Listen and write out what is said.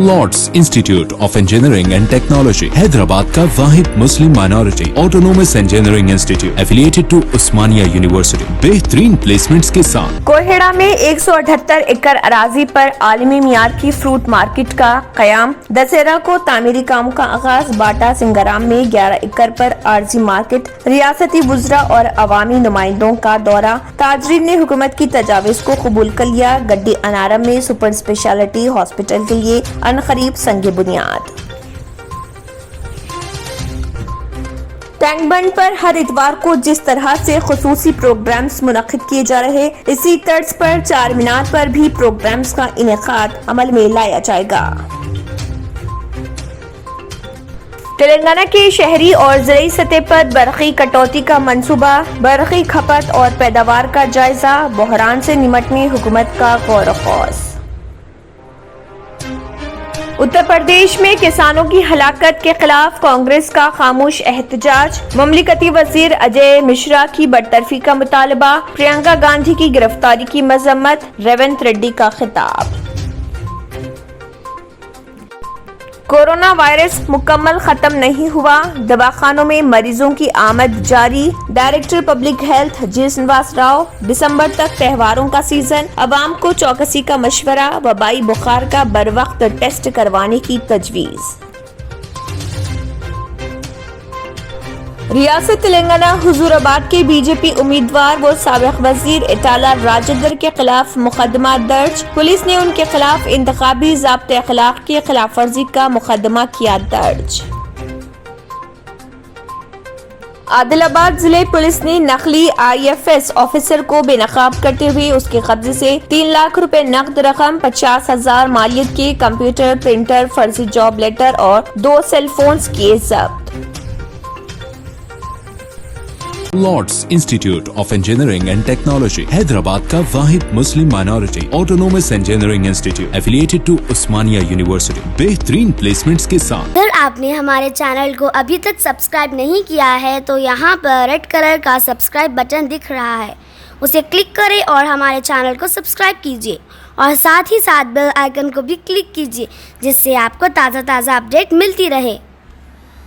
Lord's institute of engineering and technology Hyderabad का वाहिद Muslim minority autonomous engineering institute affiliated to Osmania university बेहतरीन placements के साथ कोहेड़ा में 178 एकड़ अराजी पर आलमी मियार की फ्रूट मार्केट का कयाम। दशहरा को तामीरी कामों का आगाज। बाटा सिंगाराम में 11 एकड़ पर आरजी मार्केट। रियासती वुज़रा और अवामी नुमाइंदों का दौरा। ताजरीन ने हुकूमत की तजावीज़ को कबूल कर लिया। गड्डी अनारम में सुपर स्पेशलिटी हॉस्पिटल के लिए अनकरीब संगे बुनियाद। टैंक बंड पर हर इतवार को जिस तरह से खुसूसी प्रोग्राम्स मुनक्किद किए जा रहे, इसी तर्ज पर चार मीनार पर भी प्रोग्राम्स का इनेकाद अमल में लाया जाएगा। तेलंगाना के शहरी और ज़राई सतह पर बरक़ी कटौती का मंसूबा। बरक़ी खपत और पैदावार का जायजा। बहरान से निमटने हुकूमत का गौर ख़ौस। उत्तर प्रदेश में किसानों की हलाकत के खिलाफ कांग्रेस का खामोश एहतजाज। ममलिकती वजीर अजय मिश्रा की बरतरफी का मुतालबा। प्रियंका गांधी की गिरफ्तारी की मजम्मत। रेवंत रेड्डी का खिताब। कोरोना वायरस मुकम्मल खत्म नहीं हुआ। दवाखानों में मरीजों की आमद जारी। डायरेक्टर पब्लिक हेल्थ जी श्रीनिवास राव। दिसंबर तक त्योहारों का सीजन। अवाम को चौकसी का मशवरा। वबाई बुखार का बरवक्त टेस्ट करवाने की तजवीज। रियासत तेलंगाना हुजूराबाद के बीजेपी उम्मीदवार व साबिक वजीर इटाला राजेंद्र के खिलाफ मुकदमा दर्ज। पुलिस ने उनके खिलाफ इंतखाबी ज़ाब्ते अखलाक की खिलाफ वर्जी का मुकदमा किया दर्ज। आदिलाबाद जिले पुलिस ने नकली IFS ऑफिसर को बेनकाब करते हुए उसके कब्जे से 3 लाख रुपए नकद रकम, 50,000 मालियत के कंप्यूटर, प्रिंटर, फर्जी जॉब लेटर और 2 सेल फोन्स किए जब्त। Lords institute of engineering and technology Hyderabad का वाहिद Muslim minority autonomous engineering institute affiliated to Osmania university बेहतरीन प्लेसमेंट्स के साथ। अगर आपने हमारे चैनल को अभी तक सब्सक्राइब नहीं किया है तो यहाँ पर रेड कलर का सब्सक्राइब बटन दिख रहा है, उसे क्लिक करें और हमारे चैनल को सब्सक्राइब कीजिए और साथ ही साथ बेल आइकन को भी क्लिक कीजिए, जिससे आपको ताज़ा अपडेट मिलती रहे।